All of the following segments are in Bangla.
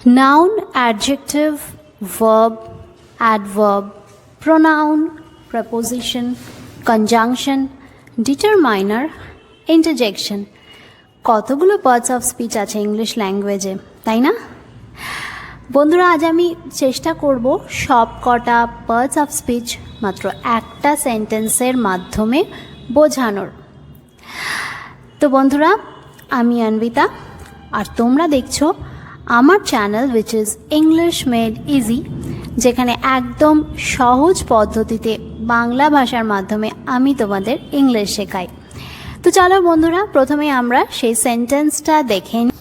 Noun, adjective, verb, adverb, pronoun, preposition, conjunction, determiner, interjection. কতগুলো পার্টস অফ স্পিচ আছে ইংলিশ ল্যাঙ্গুয়েজে, তাই না? বন্ধুরা, আজ আমি চেষ্টা করব সব কটা পার্টস অফ স্পিচ মাত্র একটা সেন্টেন্সের মাধ্যমে বোঝানোর। তো বন্ধুরা, আমি অন্বিতা, আর তোমরা দেখছো আমার channel which is English made easy, যেখানে একদম সহজ পদ্ধতিতে বাংলা ভাষার মাধ্যমে আমি তোমাদের ইংলিশ শেখাই। তো চলো বন্ধুরা, প্রথমে আমরা সেই সেন্টেন্সটা দেখে নিই।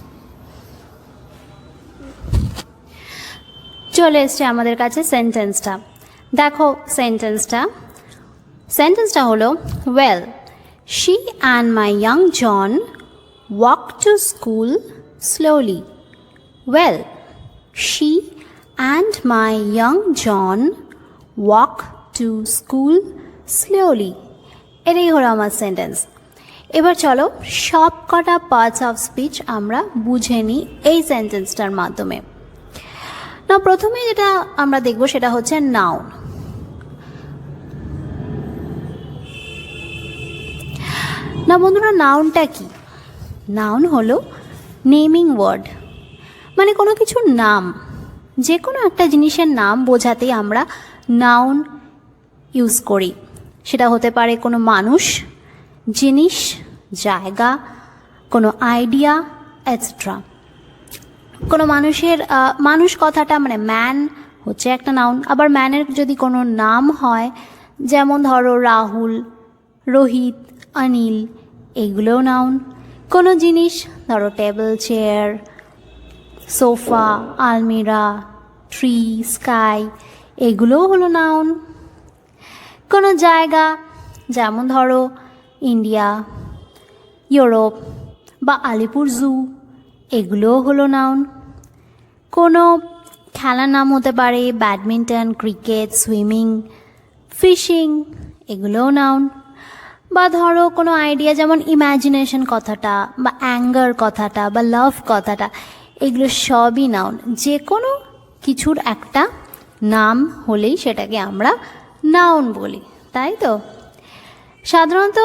চলে এসছে আমাদের কাছে সেন্টেন্সটা। দেখো সেন্টেন্সটা হলো, well she and my young John walk to school slowly. Well, she and my young John walk to school slowly. এটাই হলো আমার সেন্টেন্স। এবার চলো সব কটা পার্টস অফ স্পিচ আমরা বুঝে নিই এই সেন্টেন্সটার মাধ্যমে। না, প্রথমে যেটা আমরা দেখব সেটা হচ্ছে নাউন। না বন্ধুরা, নাউনটা কি? নাউন হলো নেমিং ওয়ার্ড, মানে কোনো কিছুর নাম, যে কোনো একটা জিনিসের নাম বোঝাতেই আমরা নাউন ইউজ করি। সেটা হতে পারে কোনো মানুষ, জিনিস, জায়গা, কোনো আইডিয়া এটসেট্রা। কোনো মানুষ কথাটা মানে ম্যান হচ্ছে একটা নাউন। আবার ম্যানের যদি কোনো নাম হয়, যেমন ধরো রাহুল, রোহিত, অনিল, এগুলোও নাউন। কোনো জিনিস ধরো টেবিল, চেয়ার, সোফা, আলমিরা, ট্রি, স্কাই, এগুলোও হলো নাউন। কোনো জায়গা, যেমন ধরো ইন্ডিয়া, ইউরোপ বা আলিপুর জু, এগুলোও হলো নাউন। কোনো খেলার নাম হতে পারে ব্যাডমিন্টন, ক্রিকেট, সুইমিং, ফিশিং, এগুলোও নাউন। বা ধরো কোনো আইডিয়া, যেমন ইম্যাজিনেশন কথাটা বা অ্যাঙ্গার কথাটা বা লাভ কথাটা, এগুলো সবই নাউন। যে কোনো কিছুর একটা নাম হলেই সেটাকে আমরা নাউন বলি, তাই তো? সাধারণত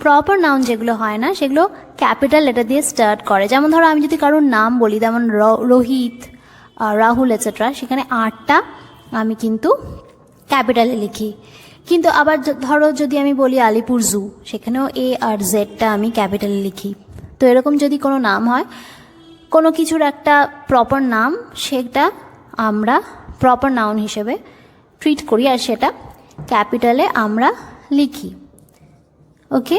প্রপার নাউন যেগুলো হয় না, সেগুলো ক্যাপিটাল লেটার দিয়ে স্টার্ট করে। যেমন ধরো আমি যদি কারোর নাম বলি, যেমন রোহিত, রাহুল এটসেট্রা, সেখানে আরটা আমি কিন্তু ক্যাপিটালে লিখি। কিন্তু আবার ধরো যদি আমি বলি আলিপুর জু, সেখানেও এ আর জেডটা আমি ক্যাপিটালে লিখি। তো এরকম যদি কোনো নাম হয়, কোনো কিছুর একটা প্রপার নাম, সেটা আমরা প্রপার নাউন হিসেবে ট্রিট করি, আর সেটা ক্যাপিটালে আমরা লিখি। ওকে?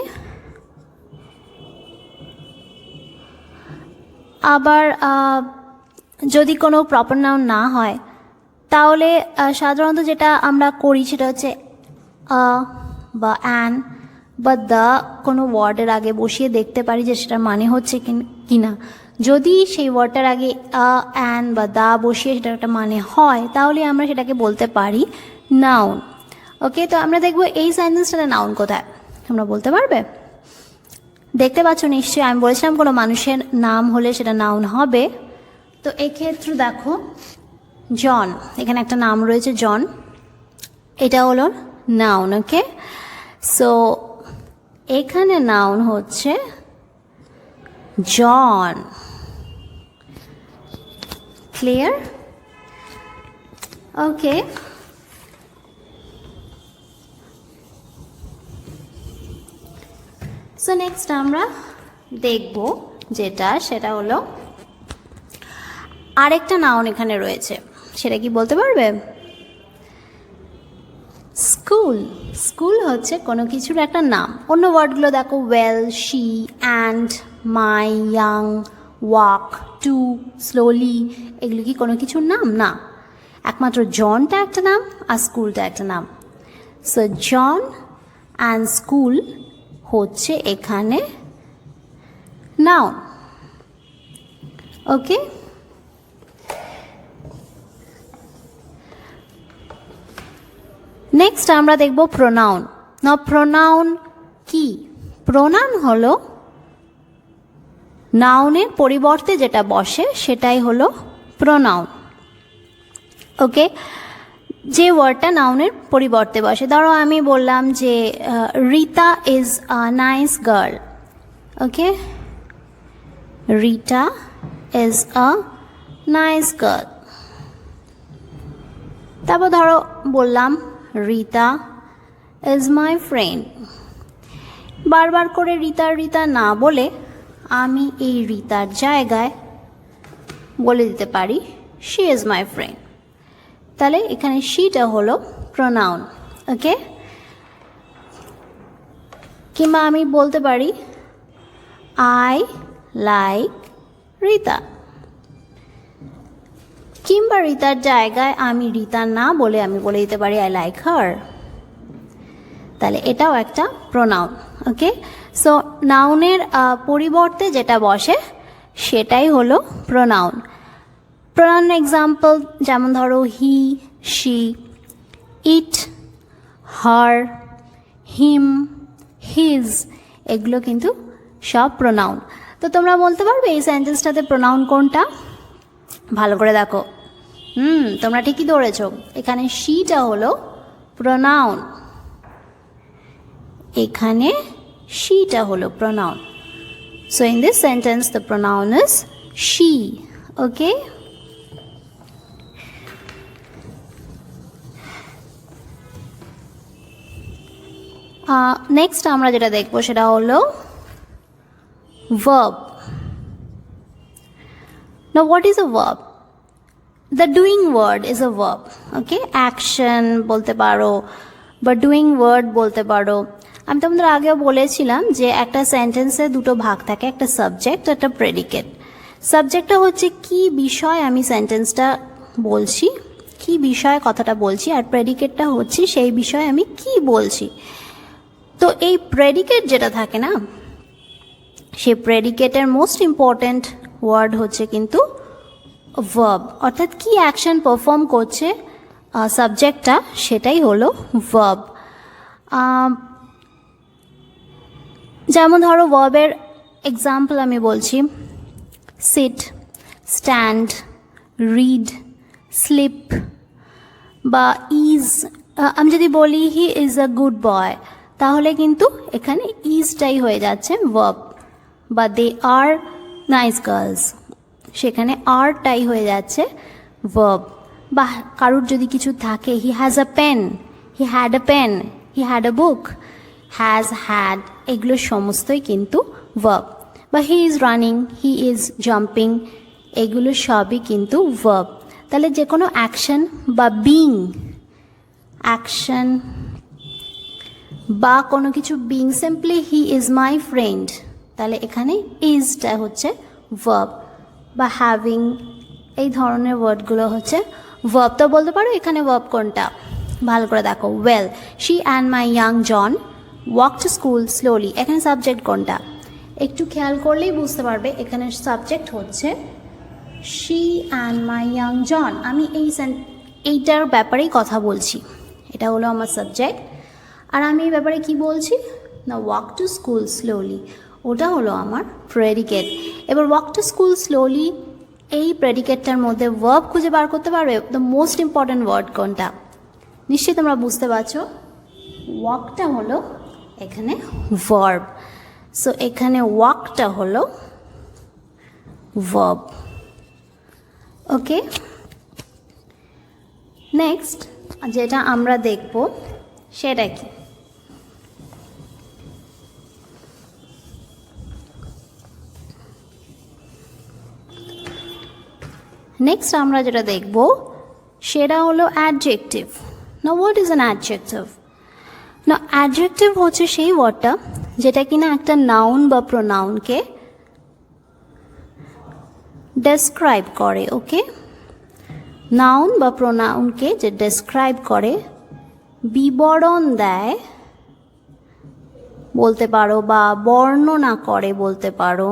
আবার যদি কোনো প্রপার নাউন না হয়, তাহলে সাধারণত যেটা আমরা করি সেটা হচ্ছে বা অ্যান বা দ্য কোনো ওয়ার্ডের আগে বসিয়ে দেখতে পারি যে সেটার মানে হচ্ছে কি না। যদি সেই ওয়ার্ডটার আগে অ্যান বা দা বসিয়ে সেটার একটা মানে হয়, তাহলে আমরা সেটাকে বলতে পারি নাউন। ওকে, তো আমরা দেখবো এই সেন্টেন্সটাতে নাউন কোথায়, তোমরা বলতে পারবে? দেখতে পাচ্ছ নিশ্চয়ই, আমি বলেছিলাম কোনো মানুষের নাম হলে সেটা নাউন হবে। তো এক্ষেত্রে দেখো জন, এখানে একটা নাম রয়েছে জন, এটা হলো নাউন। ওকে, সো এখানে নাউন হচ্ছে জন। ক্লিয়ার? ওকে, সো নেক্সট আমরা দেখব সেটা হলো আরেকটা নাউন এখানে রয়েছে, সেটা কি বলতে পারবে? স্কুল। স্কুল হচ্ছে কোনো কিছুর একটা নাম। অন্য ওয়ার্ডগুলো দেখো, well, she, and, my, young, walk, to, slowly, এগুলো কি কোনো কিছুর নাম? না, একমাত্র জনটা একটা নাম আর স্কুলটা একটা নাম। সো জন অ্যান্ড স্কুল হচ্ছে এখানে নাউন। ওকে, নেক্সট আমরা দেখব প্রোনাউন। না, প্রোনাউন কি? প্রোনাউন হলো নাউনের পরিবর্তে যেটা বসে সেটাই হলো প্রোনাউন। ওকে, যে ওয়ার্ডটা নাউনের পরিবর্তে বসে। ধরো আমি বললাম যে Rita is a nice girl. Okay, Rita is a nice girl. তারপর ধরো বললাম রিতা ইজ মাই ফ্রেন্ড। বারবার করে রিতা না বলে আমি এই রিতার জায়গায় বলে দিতে পারি শি ইজ মাই ফ্রেন্ড। তাহলে এখানে শিটা হলো প্রোনাউন। ওকে, কিংবা আমি বলতে পারি আই লাইক রিতা, কিংবা রিতার জায়গায় আমি রিতা না বলে আমি বলে দিতে পারি আই লাইক হার। তাহলে এটাও একটা প্রোনাউন। ওকে, সো নাউনের পরিবর্তে যেটা বসে সেটাই হলো প্রোনাউন। প্রোনাউন এক্সাম্পল যেমন ধরো হি, she, it, her, him, his, এগুলো কিন্তু সব প্রোনাউন। তো তোমরা বলতে পারবে এই সেন্টেন্সটাতে প্রোনাউন কোনটা? ভালো করে দেখো। তোমরা ঠিকই ধরেছ, এখানে শিটা হলো প্রোনাউন, এখানে শিটা হলো pronoun. So in this sentence the pronoun is she. Okay, next আমরা যেটা দেখবো সেটা হলো verb. Now what is a verb? The doing word is a verb. Okay, action বলতে পারো বা ডুইং ওয়ার্ড বলতে পারো। আমি তোমাদের আগেও বলেছিলাম যে একটা সেন্টেন্সে দুটো ভাগ থাকে, একটা সাবজেক্ট, একটা প্রেডিকেট। সাবজেক্টটা হচ্ছে কি বিষয় আমি সেন্টেন্সটা বলছি, কি বিষয়ে কথাটা বলছি, আর প্রেডিকেটটা হচ্ছে সেই বিষয়ে আমি কি বলছি। তো এই প্রেডিকেট যেটা থাকে না, সেই প্রেডিকেটের মোস্ট ইম্পর্ট্যান্ট ওয়ার্ড হচ্ছে কিন্তু ভার্ব, অর্থাৎ কি অ্যাকশন পারফর্ম করছে সাবজেক্টটা, সেটাই হলো ভার্ব। যেমন ধরো ভার্বের এক্সাম্পল আমি বলছি সিট, স্ট্যান্ড, রিড, স্লিপ বা ইজ। আমি যদি বলি he is a good boy, তাহলে কিন্তু এখানে ইজটাই হয়ে যাচ্ছে ভার্ব। বা দে আর নাইস গার্লস, সেখানে আরটাই হয়ে যাচ্ছে ভার্ব। বা কারুর যদি কিছু থাকে, he has a pen, he had a pen, he had a book, has, had, এগুলো সমস্তই কিন্তু ভার্ব। বা he is running, he is jumping, এগুলো সবই কিন্তু ভার্ব। তাহলে যে কোনো অ্যাকশন বা বিং, অ্যাকশন বা কোনো কিছু being, simply he is my friend, তাহলে এখানে ইজটা হচ্ছে ভার্ব। বা হ্যাভিং, এই ধরনের ওয়ার্ডগুলো হচ্ছে ভার্ব। তো বলতে পারো এখানে ভার্ব কোনটা? ভালো করে দেখো, well she and my young John walk to school slowly, এখানে সাবজেক্ট কোনটা? একটু খেয়াল করলেই বুঝতে পারবে এখানে সাবজেক্ট হচ্ছে she and my young John. আমি এইটার ব্যাপারেই কথা বলছি, এটা হলো আমার সাবজেক্ট। আর আমি এই ব্যাপারে কি বলছি না, ওয়াক টু স্কুল স্লোলি, ওটা হলো আমার প্রেডিকেট। এবার ওয়াক টু স্কুল স্লোলি, এই প্রেডিকেটটার মধ্যে ভার্ব খুঁজে বার করতে পারবে দ্য মোস্ট ইম্পর্ট্যান্ট ওয়ার্ড কোনটা? নিশ্চয়ই তোমরা বুঝতে পারছো, ওয়াকটা হলো এখানে ভার্ব। সো এখানে ওয়াকটা হলো ভার্ব। ওকে, নেক্সট যেটা আমরা দেখব সেটা কি? নেক্সট আমরা যেটা দেখব সেটা হলো অ্যাডজেক্টিভ। না, হোয়াট ইজ অ্যান অ্যাডজেক্টিভ? না, অ্যাডজেক্টিভ হচ্ছে সেই ওয়ার্ডটা যেটা কিনা একটা নাউন বা প্রোনাউনকে ডেসক্রাইব করে। ওকে, নাউন বা প্রোনাউনকে যে ডেসক্রাইব করে, বিবরণ দেয় বলতে পারো, বা বর্ণনা করে বলতে পারো,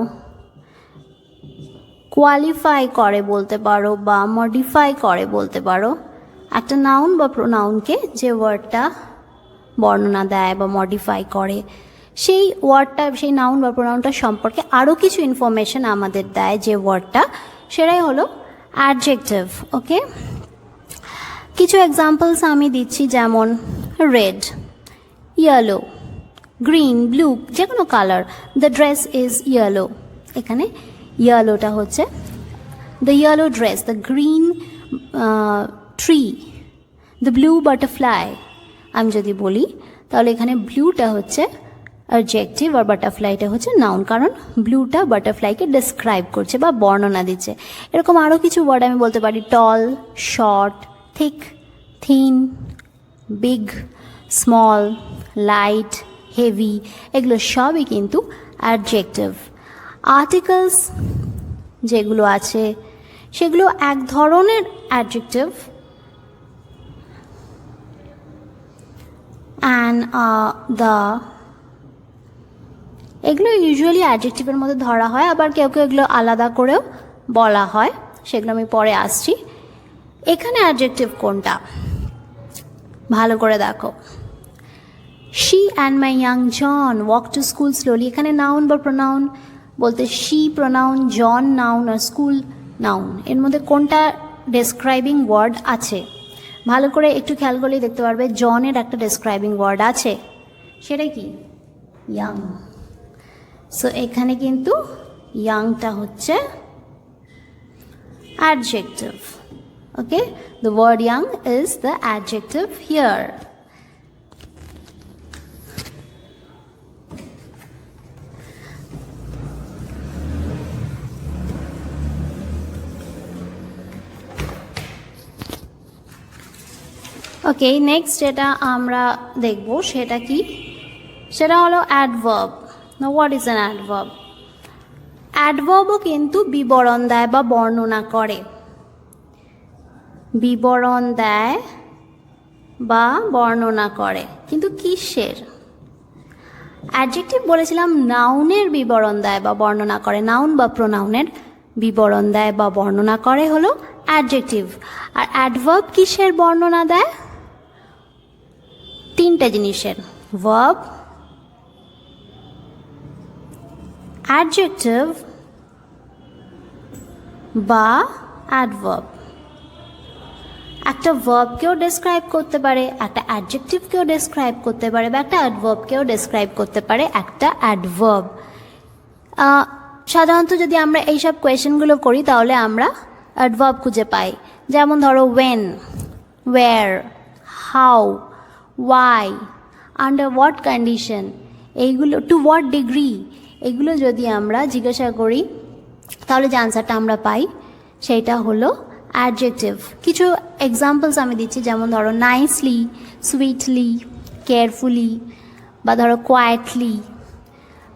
কোয়ালিফাই করে বলতে পারো, বা মডিফাই করে বলতে পারো। একটা নাউন বা প্রোনাউনকে যে ওয়ার্ডটা বর্ণনা দেয় বা মডিফাই করে, সেই ওয়ার্ডটা, সেই নাউন বা প্রোনাউনটা সম্পর্কে আরও কিছু ইনফরমেশন আমাদের দেয় যে ওয়ার্ডটা, সেটাই হলো অ্যাডজেক্টিভ। ওকে, কিছু এক্সাম্পলস আমি দিচ্ছি, যেমন রেড, ইয়েলো, গ্রিন, ব্লু, যে কোনো colour. The dress is yellow, এখানে ইয়েলোটা হচ্ছে the yellow dress, the green tree, the blue butterfly. আমি যদি বলি তাহলে এখানে ব্লুটা হচ্ছে অ্যাডজেক্টিভ আর বাটারফ্লাইটা হচ্ছে নাউন, কারণ ব্লুটা বাটারফ্লাইকে ডেসক্রাইব করছে বা বর্ণনা দিচ্ছে। এরকম আরও কিছু ওয়ার্ড আমি বলতে পারি, tall, short, thick, thin, big, small, light, heavy, এগুলো সবই কিন্তু অ্যাডজেক্টিভ। আর্টিকেলস যেগুলো আছে সেগুলো এক ধরনের অ্যাডজেক্টিভ, অ্যান্ড দ্য, এগুলো ইউজুয়ালি অ্যাডজেক্টিভের মধ্যে ধরা হয়, আবার কেউ কেউ এগুলো আলাদা করেও বলা হয়, সেগুলো আমি পরে আসছি। এখানে অ্যাডজেক্টিভ কোনটা ভালো করে দেখো। She and my young John walk to school slowly, এখানে নাউন বা প্রোনাউন বলতে শি প্রোনাউন, জন নাউন আর স্কুল নাউন, এর মধ্যে কোনটা ডেসক্রাইবিং ওয়ার্ড আছে? ভালো করে একটু খেয়াল করলেই দেখতে পারবে জনের একটা ডেসক্রাইবিং ওয়ার্ড আছে, সেটা কি? ইয়াং। সো এখানে কিন্তু ইয়াংটা হচ্ছে adjective. Okay, the word young is the adjective here. Okay, next যেটা আমরা দেখব সেটা কি, সেটা হলো adverb. Now what is an adverb? অ্যাডভার্বও কিন্তু বিবরণ দেয় বা বর্ণনা করে, বিবরণ দেয় বা বর্ণনা করে, কিন্তু কিসের? অ্যাডজেক্টিভ বলেছিলাম নাউনের বিবরণ দেয় বা বর্ণনা করে, নাউন বা প্রোনাউনের বিবরণ দেয় বা বর্ণনা করে হলো অ্যাডজেক্টিভ। আর অ্যাডভার্ব কিসের বর্ণনা দেয়? তিনটা জিনিসের, ভার্ব, অ্যাডজেক্টিভ বা অ্যাডভার্ব। একটা ভার্বকেও ডেসক্রাইব করতে পারে, একটা অ্যাডজেক্টিভকেও ডেসক্রাইব করতে পারে, বা একটা অ্যাডভার্বকেও ডেসক্রাইব করতে পারে একটা অ্যাডভার্ব। সাধারণত যদি আমরা এইসব কোয়েশ্চেনগুলো করি তাহলে আমরা অ্যাডভার্ব খুঁজে পাই, যেমন ধরো when, where, how, why, under what condition, এইগুলো, টু হোয়াট ডিগ্রি, এগুলো যদি আমরা জিজ্ঞাসা করি তাহলে যে আনসারটা আমরা পাই সেইটা হলো অ্যাডজেক্টিভ। কিছু এক্সাম্পলস আমি দিচ্ছি, যেমন ধরো নাইসলি, সুইটলি, কেয়ারফুলি, বা ধরো কোয়াইটলি,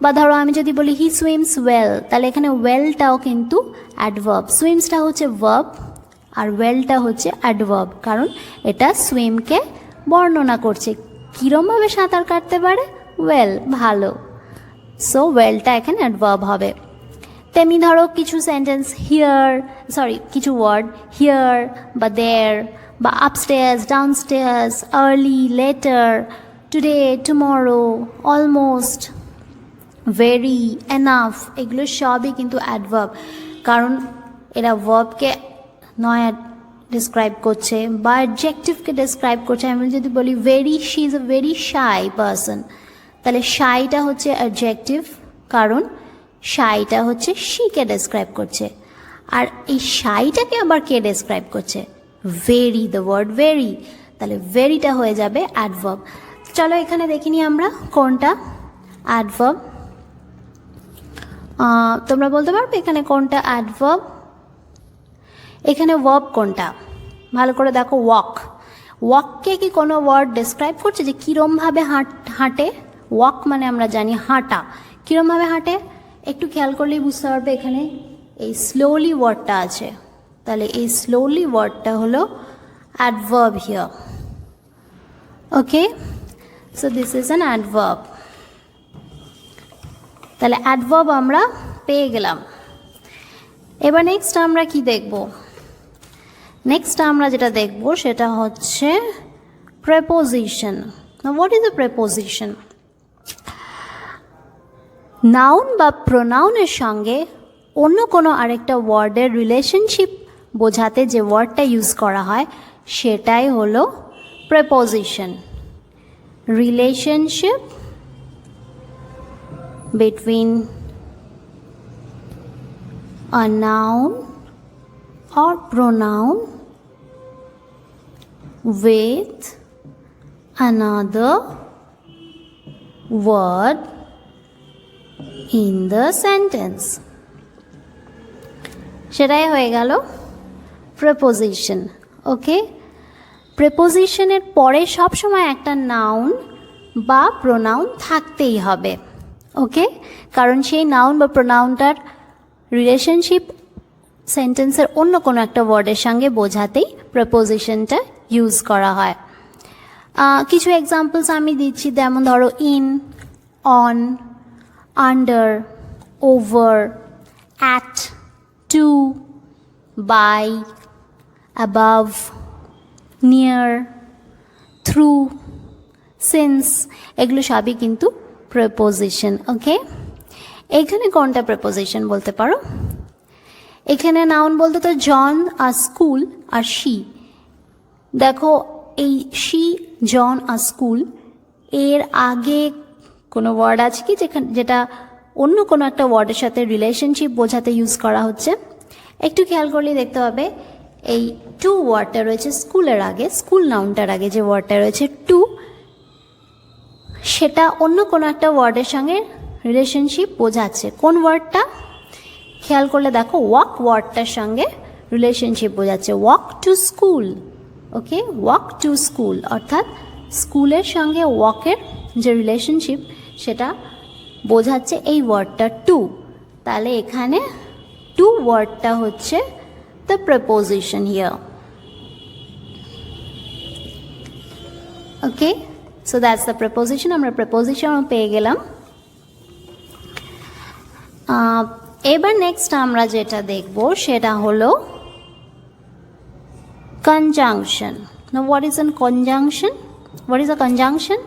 বা ধরো আমি যদি বলি হি সুইমস ওয়েল, তাহলে এখানে ওয়েলটাও কিন্তু অ্যাডভার্ব। সুইমসটা হচ্ছে ভার্ব আর ওয়েলটা হচ্ছে অ্যাডভার্ব, কারণ এটা সুইমকে বর্ণনা করছে, কীরমভাবে সাঁতার কাটতে পারে, ওয়েল, ভালো। সো ওয়েলটা এখানে অ্যাডভার্ব হবে। তেমনি ধরো কিছু সেন্টেন্স কিছু ওয়ার্ড হিয়ার বা দেয়ার বা upstairs, ডাউনস্টেয়ার্স, early, letter, today, tomorrow, almost, very, enough, এগুলো সবই কিন্তু অ্যাডভার্ব, কারণ এরা ভার্বকে নয় ডিসক্রাইব করছে বা অ্যাডজেক্টিভকে ডিসক্রাইব করছে। আমি যদি বলি very, she is a very shy person, তাহলে শাইটা হচ্ছে অ্যাডজেক্টিভ, কারণ শাইটা হচ্ছে শিকে ডেসক্রাইব করছে। আর এই শাইটাকে আবার কে ডেসক্রাইব করছে? ভেরি, দ্য ওয়ার্ড ভেরি, তাহলে ভেরিটা হয়ে যাবে অ্যাডভার্ব। চলো এখানে দেখিনি আমরা কোনটা অ্যাডভার্ব, তোমরা বলতে পারবে এখানে কোনটা অ্যাডভার্ব? এখানে ভার্ব কোনটা? ভালো করে দেখো, ওয়াক, ওয়াককে কি কোনো ওয়ার্ড ডেসক্রাইব করছে যে কীরমভাবে হাঁটে? ওয়াক মানে আমরা জানি হাঁটা, কীরমভাবে হাঁটে একটু খেয়াল করলেই বুঝতে পারবে এখানে এই স্লোলি ওয়ার্ডটা আছে, তাহলে এই স্লোলি ওয়ার্ডটা হলো adverb here. Okay, so this is an adverb. তাহলে অ্যাডভার্ব আমরা পেয়ে গেলাম। এবার নেক্সট আমরা কি দেখব? নেক্সট আমরা যেটা দেখব সেটা হচ্ছে preposition. What is a preposition? Noun বা প্রোনাউনের সঙ্গে অন্য কোনো আরেকটা ওয়ার্ডের রিলেশনশিপ বোঝাতে যে ওয়ার্ডটা ইউজ করা হয় সেটাই হলো preposition. Relationship between a noun or pronoun with another word in the sentence, সেটাই হয়ে গেল প্রেপোজিশন। ওকে, প্রেপোজিশনের পরে সবসময় একটা নাউন বা প্রোনাউন থাকতেই হবে। ওকে, কারণ সেই নাউন বা প্রোনাউনটার রিলেশনশিপ সেন্টেন্সের অন্য কোনো একটা ওয়ার্ডের সঙ্গে বোঝাতেই প্রেপোজিশনটা ইউজ করা হয়। কিছু এক্সাম্পলস আমি দিচ্ছি, যেমন ধরো in, on, under, over, at, to, by, above, near, through, since, এগুলো সবই কিন্তু প্রেপোজিশন। ওকে, এখানে কোনটা প্রেপোজিশন বলতে পারো? এখানে নাউন বলতে তো জন আর স্কুল আর শি। দেখো এই শি, জন আর স্কুল এর আগে কোনো ওয়ার্ড আছে কি যেটা অন্য কোনো একটা ওয়ার্ডের সাথে রিলেশনশিপ বোঝাতে ইউজ করা হচ্ছে? একটু খেয়াল করলে দেখতে হবে এই টু ওয়ার্ডটা রয়েছে স্কুলের আগে, স্কুল নাউনটার আগে যে ওয়ার্ডটা রয়েছে টু, সেটা অন্য কোনো একটা ওয়ার্ডের সঙ্গে রিলেশনশিপ বোঝাচ্ছে। কোন ওয়ার্ডটা? খেয়াল করলে দেখো ওয়াক ওয়ার্ডটার সঙ্গে রিলেশনশিপ বোঝাচ্ছে, walk to school. Okay, walk to school অর্থাৎ স্কুলের সঙ্গে ওয়াকের যে রিলেশনশিপ সেটা বোঝাচ্ছে এই ওয়ার্ডটা টু। তাহলে এখানে টু ওয়ার্ডটা হচ্ছে the preposition here. Okay, so that's the preposition. আমরা প্রেপোজিশনও পেয়ে গেলাম। এবার নেক্সট আমরা যেটা দেখব সেটা হলো conjunction. Now what is a conjunction? What is a conjunction?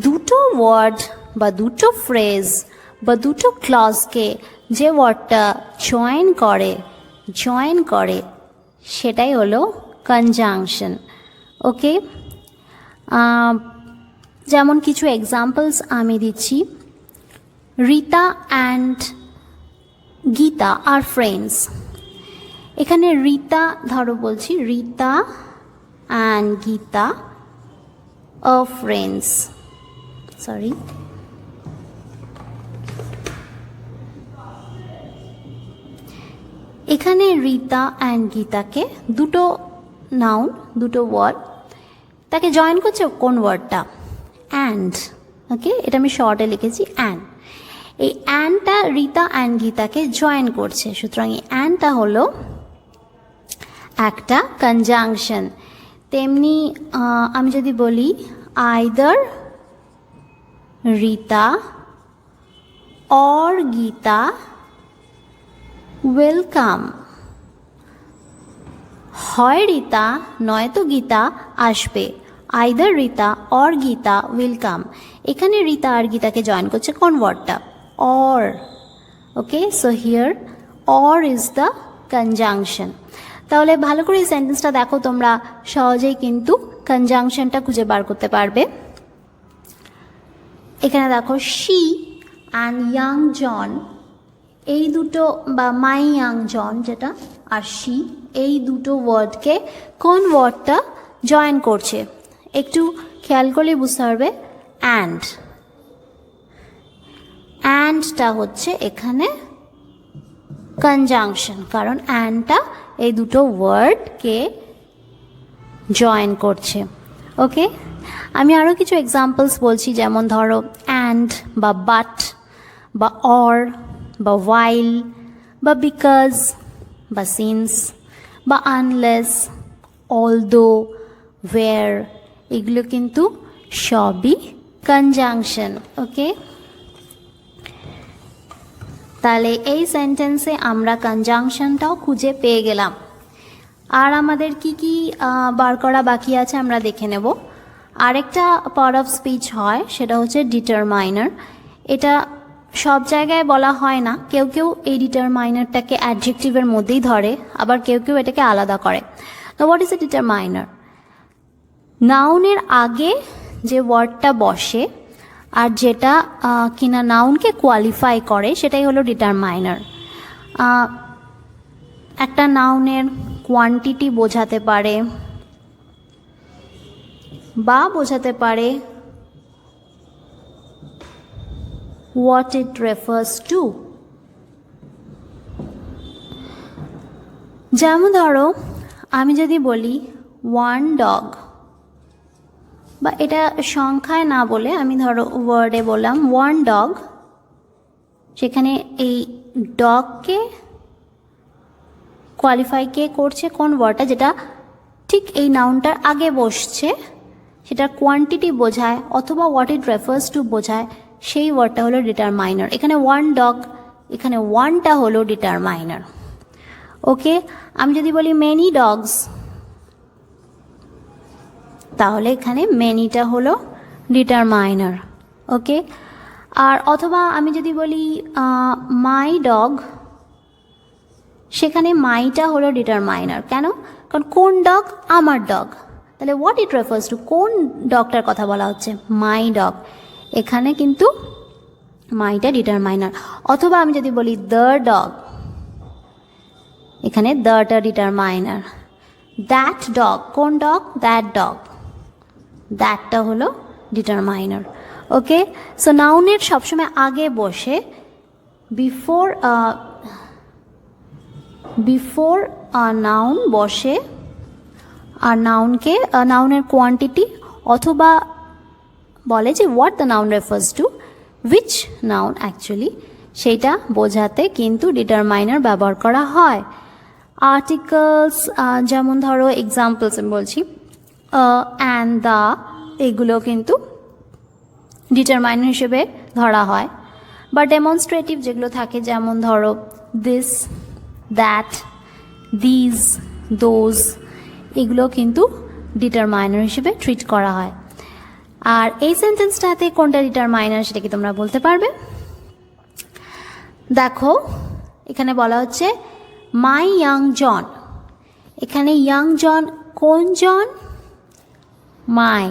দুটো ওয়ার্ড বা দুটো ফ্রেজ বা দুটো ক্লজকে যে ওয়ার্ডটা জয়েন করে সেটাই হলো কনজাংশন। ওকে, যেমন কিছু এক্সাম্পলস আমি দিচ্ছি। Rita and Gita are friends. এখানে রীতা, ধরো বলছি Rita and Gita are friends, sorry, এখানে রীতা অ্যান্ড গীতাকে দুটো নাউন, দুটো ওয়ার্ড, তাকে জয়েন করছে কোন ওয়ার্ডটা? অ্যান্ড। ওকে, এটা আমি শর্টে লিখেছি অ্যান্ড। এই অ্যান্ডটা রীতা অ্যান্ড গীতাকে জয়েন করছে, সুতরাং এই অ্যান্ডটা হলো একটা কনজাংশন। তেমনি আমি যদি বলি either Rita or Gita will come, হয় রীতা নয়তো গীতা আসবে, either Rita or Gita will come. এখানে রীতা আর গীতাকে জয়েন করছে কোন ওয়ার্ডটা? Or. Okay, so here or is the conjunction. তাহলে ভালো করে এই সেন্টেন্সটা দেখো, তোমরা সহজেই কিন্তু কনজাংশনটা খুঁজে বার করতে পারবে। এখানে দেখো শি অ্যান্ড ইয়াং জন, এই দুটো, বা মাই ইয়াং জন যেটা আর শি, এই দুটো ওয়ার্ডকে কোন ওয়ার্ডটা জয়েন করছে? একটু খেয়াল করলে বুঝতে পারবে অ্যান্ডটা হচ্ছে এখানে কনজাংশন, কারণ অ্যান্ডটা এই দুটো ওয়ার্ডকে জয়েন করছে। ওকে, আমি আরও কিছু এক্সাম্পলস বলছি, যেমন ধরো অ্যান্ড বা বাট বা অর বা while বা because বা since বা unless, although, where, এগুলো কিন্তু সবই কনজাংশন। ওকে, তাহলে এই সেন্টেন্সে আমরা কনজাংশনটাও খুঁজে পেয়ে গেলাম। আর আমাদের কি কি বার করা বাকি আছে আমরা দেখে নেব। আরেকটা পার্ট অফ স্পিচ হয়, সেটা হচ্ছে ডিটারমাইনার। এটা সব জায়গায় বলা হয় না, কেউ কেউ এই ডিটারমাইনারটাকে অ্যাডজেক্টিভের মধ্যেই ধরে, আবার কেউ কেউ এটাকে আলাদা করে। তো হোয়াট ইজ এ ডিটারমাইনার? নাউনের আগে যে ওয়ার্ডটা বসে আর যেটা কিনা নাউনকে কোয়ালিফাই করে সেটাই হলো ডিটারমাইনার। একটা নাউনের কোয়ান্টিটি বোঝাতে পারে বা বোঝাতে পারে what it refers to। যেমন ধরো আমি যদি বলি ওয়ান ডগ, বা এটা সংখ্যায় না বলে আমি ধরো ওয়ার্ডে বললাম ওয়ান ডগ, সেখানে এই ডগকে কোয়ালিফাই কে করছে? কোন ওয়ার্ডটা যেটা ঠিক এই নাউনটার আগে বসছে, সেটার কোয়ান্টিটি বোঝায় অথবা হোয়াট ইট রেফার্স টু বোঝায়, সেই ওয়ার্ডটা হলো ডিটারমাইনার। এখানে ওয়ান ডগ, এখানে ওয়ানটা হলো ডিটারমাইনার। ওকে, আমি যদি বলি মেনি ডগস, তাহলে এখানে মেনিটা হলো ডিটারমাইনার। ওকে, আর অথবা আমি যদি বলি মাই ডগ, সেখানে মাইটা হলো ডিটারমাইনার। কেন? কারণ কোন ডগ? আমার ডগ। তাহলে হোয়াট ইট রেফার্স টু, কোন ডগটার কথা বলা হচ্ছে? মাই ডগ। এখানে কিন্তু মাইটা ডিটারমাইনার। অথবা আমি যদি বলি দ্য ডগ, এখানে দ্যটা ডিটারমাইনার। দ্যাট ডগ, কোন ডগ? দ্যাট ডগ, দ্যাটটা হলো ডিটারমাইনার। ওকে, সো নাউনের সবসময় আগে বসে বিফোর নাউন বসে আর নাউনকে নাউনের কোয়ান্টিটি অথবা বলে যে what the noun refers to, which noun actually, সেইটা বোঝাতে কিন্তু ডিটারমাইনার ব্যবহার করা হয়। আর্টিকেলস, যেমন ধরো এক্সাম্পলস আমি বলছি, অ্যান্ড দ্য, এগুলো কিন্তু ডিটারমাইনার হিসেবে ধরা হয়। বা ডেমনস্ট্রেটিভ যেগুলো থাকে, যেমন ধরো দিস, দ্যাট, দিজ, দোজ, এগুলো কিন্তু ডিটারমাইনার হিসেবে ট্রিট করা হয়। আর এই সেন্টেন্সটাতে কোনটা ডিটারমাইনার সেটা কি তোমরা বলতে পারবে? দেখো এখানে বলা হচ্ছে মাই ইয়াং জন। এখানে ইয়াং জন কোন জন? মাই।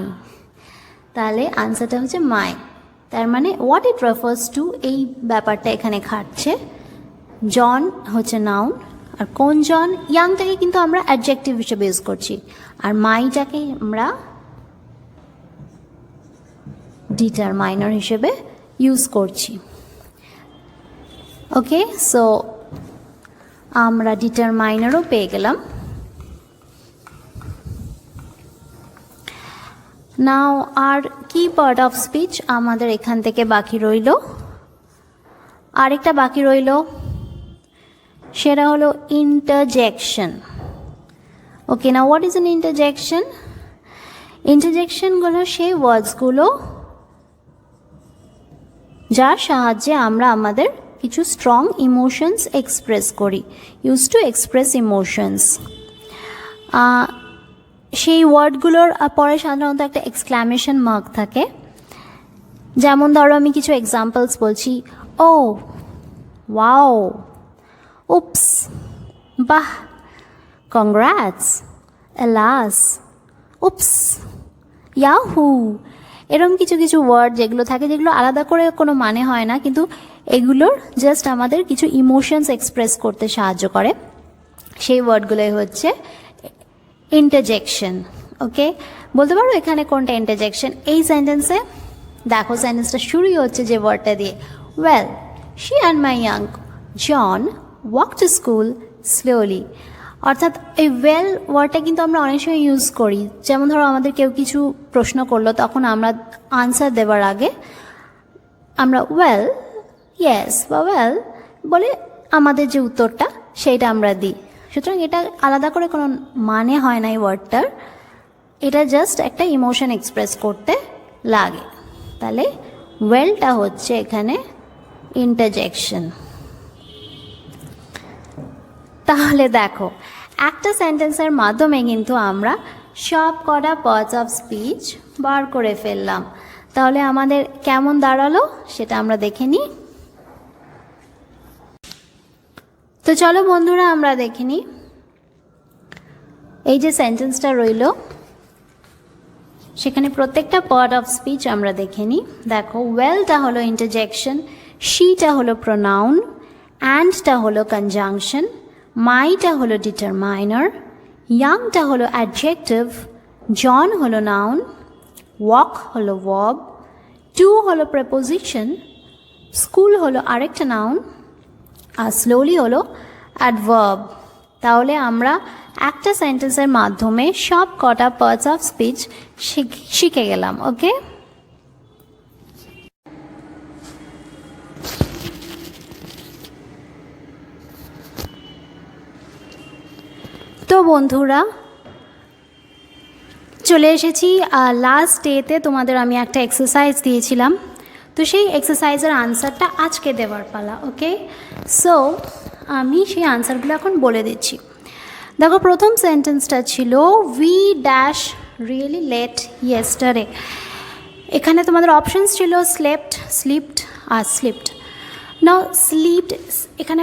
তাহলে আনসারটা হচ্ছে মাই। তার মানে হোয়াট ইট রেফার্স টু, এই ব্যাপারটা এখানে খাটছে। জন হচ্ছে নাউন, আর কোন জন, ইয়াংটাকে কিন্তু আমরা অ্যাডজেক্টিভ হিসেবে ইউজ করছি, আর মাইটাকে আমরা ডিটারমাইনার হিসেবে ইউজ করছি। ওকে, সো আমরা ডিটারমাইনারও পেয়ে গেলাম। নাও আর কি পার্ট অফ স্পিচ আমাদের এখান থেকে বাকি রইল? আরেকটা বাকি রইল, সেটা হলো ইন্টারজেকশন। ওকে, না হোয়াট ইজ অ্যান ইন্টারজেকশন? ইন্টারজেকশনগুলো সেই ওয়ার্ডসগুলো যার সাহায্যে আমরা আমাদের কিছু স্ট্রং ইমোশনস এক্সপ্রেস করি, ইউজ টু এক্সপ্রেস ইমোশনস। সেই ওয়ার্ডগুলোর পরে সাধারণত একটা এক্সক্লামেশন মার্ক থাকে। যেমন ধরো আমি কিছু এক্সাম্পলস বলছি, ও, ওয়াও, উপস, বাহ, কংগ্রাটস, এলাস, উপস, ইয়াহু, এরকম কিছু কিছু ওয়ার্ড যেগুলো থাকে, যেগুলো আলাদা করে কোনো মানে হয় না, কিন্তু এগুলোর জাস্ট আমাদের কিছু ইমোশনস এক্সপ্রেস করতে সাহায্য করে। সেই ওয়ার্ডগুলোই হচ্ছে ইন্টারজেকশন। ওকে, বলতে পারো এখানে কোনটা ইন্টারজেকশন? এই সেন্টেন্সে দেখো, সেন্টেন্সটা শুরুই হচ্ছে যে ওয়ার্ডটা দিয়ে, well she and my young John walk to school slowly. অর্থাৎ এই ওয়েল ওয়ার্ডটা কিন্তু আমরা অনেক সময় ইউজ করি। যেমন ধরো আমাদের কেউ কিছু প্রশ্ন করলো, তখন আমরা আনসার দেওয়ার আগে আমরা ওয়েল, ইয়েস বা ওয়েল বলে আমাদের যে উত্তরটা সেইটা আমরা দিই। সুতরাং এটা আলাদা করে কোনো মানে হয় না এই ওয়ার্ডটার, এটা জাস্ট একটা ইমোশন এক্সপ্রেস করতে লাগে। তাহলে ওয়েলটা হচ্ছে এখানে ইন্টারজেকশন। তাহলে দেখো একটা সেন্টেন্সের মাধ্যমে কিন্তু আমরা সব কটা পার্টস অফ স্পিচ বার করে ফেললাম। তাহলে আমাদের কেমন দাঁড়ালো সেটা আমরা দেখে নিই। তো চলো বন্ধুরা আমরা দেখে নিই। এই যে সেন্টেন্সটা রইল সেখানে প্রত্যেকটা পার্ট অফ স্পিচ আমরা দেখে নিই। দেখো, ওয়েলটা হলো ইন্টারজেকশন, শিটা হলো প্রোনাউন, অ্যান্ডটা হলো কনজাংশন, মাইটা হলো ডিটারমাইনার, ইয়াংটা হলো অ্যাডজেক্টিভ, জন হলো নাউন, ওয়াক হলো ভার্ব, টু হলো প্রেপোজিশন, স্কুল হলো আরেকটা নাউন, আর স্লোলি হলো অ্যাডভার্ব। তাহলে আমরা একটা সেন্টেন্সের মাধ্যমে সব কটা পার্টস অফ স্পিচ শিখে গেলাম। ওকে, তো বন্ধুরা চলে এসেছি লাস্ট ডেতে। তোমাদের আমি একটা এক্সারসাইজ দিয়েছিলাম, তো সেই এক্সারসাইজের আনসারটা আজকে দেওয়ার পালা। ওকে, সো আমি সেই আনসারগুলো এখন বলে দিচ্ছি। দেখো, প্রথম সেন্টেন্সটা ছিল we dash really late yesterday. এখানে তোমাদের অপশনস ছিল স্লেপ্ট, স্লিপড আর স্লিপড। নাও স্লিপড এখানে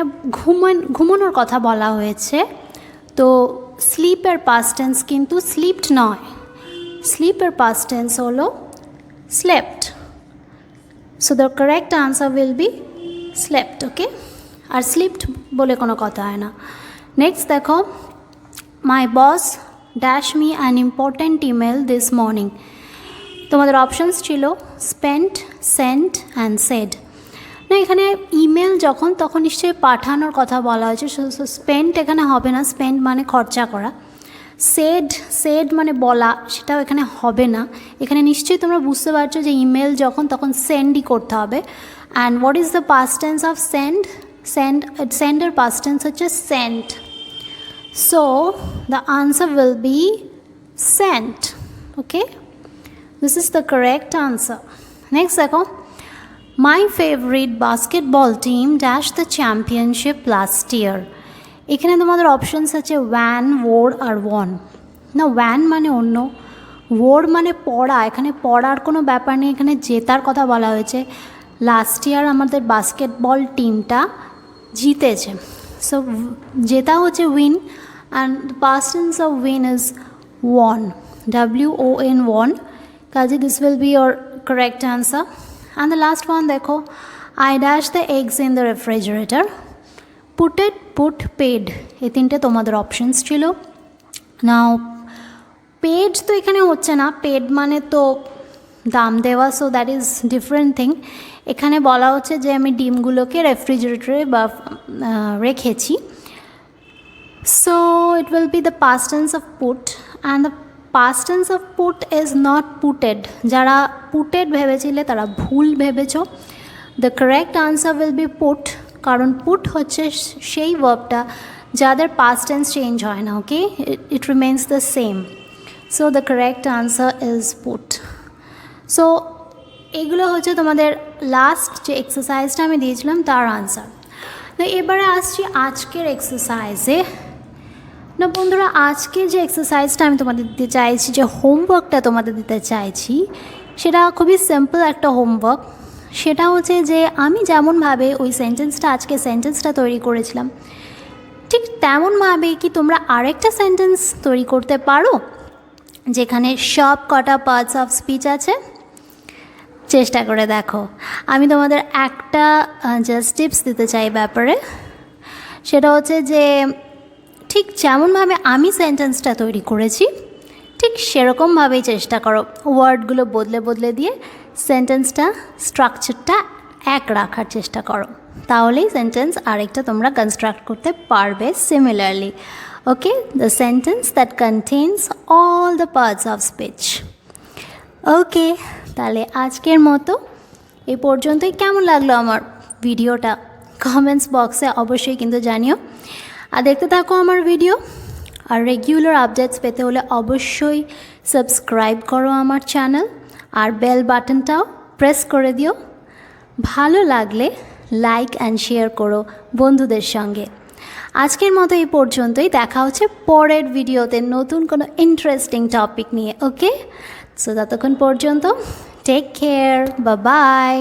ঘুমানোর কথা বলা হয়েছে, তো স্লিপের পাস্ট টেন্স কিন্তু স্লিপড নয়, স্লিপের পাস্ট টেন্স হলো slept. So the correct answer will be slept. Okay, আর স্লিপড বলে কোনো কথা হয় না। নেক্সট দেখো, my boss dash me an important email this morning. তোমাদের অপশানস ছিল স্পেন্ট, সেন্ট অ্যান্ড সেড। না, এখানে ইমেল যখন তখন নিশ্চয়ই পাঠানোর কথা বলা হয়েছে, স্পেন্ট এখানে হবে না, স্পেন্ট মানে খরচা করা। সেড মানে বলা, সেটাও এখানে হবে না। এখানে নিশ্চয়ই তোমরা বুঝতে পারছো যে ইমেল যখন তখন সেন্ডই করতে হবে। And what is the past tense of সেন্ডের পাস্ট টেন্স হচ্ছে sent. So the answer will be sent. Okay, this is the correct answer. Next দেখো, my favourite basketball team dash the championship last year. এখানে তোমাদের অপশানস আছে ওয়ান, ওর আর ওয়ান। না, ওয়ান মানে অন্য, ওর মানে পড়া। এখানে পড়ার কোনো ব্যাপার নেই, এখানে জেতার কথা বলা হয়েছে। লাস্ট ইয়ার আমাদের বাস্কেটবল টিমটা জিতেছে, সো জেতা হচ্ছে win, and the past tense of win is won, WON, won. কাজে this will be your correct answer. And the last one দেখো, I dash the eggs in the refrigerator. Putted, put, paid, এই তিনটে তোমাদের অপশানস ছিল। নাও পেড তো এখানে হচ্ছে না, পেড মানে তো দাম দেওয়া, so that is different thing. এখানে বলা হচ্ছে যে আমি ডিমগুলোকে রেফ্রিজারেটরে বা রেখেছি। So it will be the past tense of put, and the past tense of put is not putted. যারা পুটেড ভেবেছিলে তারা ভুল ভেবেছ। The correct answer will be put, কারণ পুট হচ্ছে সেই ভার্বটা যাদের পাস্ট টেন্স চেঞ্জ হয় না। Okay, it remains the same. So the correct answer is put. So এগুলো হচ্ছে তোমাদের লাস্ট যে এক্সারসাইজটা আমি দিয়েছিলাম তার আনসার। তো এবারে আসছি আজকের এক্সারসাইজে। না বন্ধুরা, আজকের যে এক্সারসাইজটা আমি তোমাদের দিতে চাইছি, যে হোমওয়ার্কটা তোমাদের দিতে চাইছি, সেটা খুবই সিম্পল একটা হোমওয়ার্ক। সেটা হচ্ছে যে আমি যেমনভাবে ওই আজকে সেন্টেন্সটা তৈরি করেছিলাম, ঠিক তেমনভাবে কি তোমরা আরেকটা সেন্টেন্স তৈরি করতে পারো যেখানে সব কটা পার্টস অফ স্পিচ আছে? চেষ্টা করে দেখো। আমি তোমাদের একটা জাস্ট টিপস দিতে চাই ব্যাপারে, সেটা হচ্ছে যে ঠিক যেমনভাবে আমি সেন্টেন্সটা তৈরি করেছি ঠিক সেরকমভাবেই চেষ্টা করো, ওয়ার্ডগুলো বদলে বদলে দিয়ে সেন্টেন্সটা স্ট্রাকচারটা এক রাখার চেষ্টা করো, তাহলেই সেন্টেন্স আরেকটা তোমরা কনস্ট্রাক্ট করতে পারবে similarly. Okay, the sentence that contains all the parts of speech. Okay, তাহলে আজকের মতো এই পর্যন্তই। কেমন লাগলো আমার ভিডিওটা কমেন্টস বক্সে অবশ্যই কিন্তু জানিও, আর দেখতে থাকো আমার ভিডিও। আর রেগুলার আপডেটস পেতে হলে অবশ্যই সাবস্ক্রাইব করো আমার চ্যানেল, আর বেল বাটনটাও প্রেস করে দিও। ভালো লাগলে লাইক অ্যান্ড শেয়ার করো বন্ধুদের সঙ্গে। আজকের মতো এই পর্যন্তই, দেখা হচ্ছে পরের ভিডিওতে নতুন কোনো ইন্টারেস্টিং টপিক নিয়ে। ওকে, সো ততক্ষণ পর্যন্ত টেক কেয়ার, বাই বাই।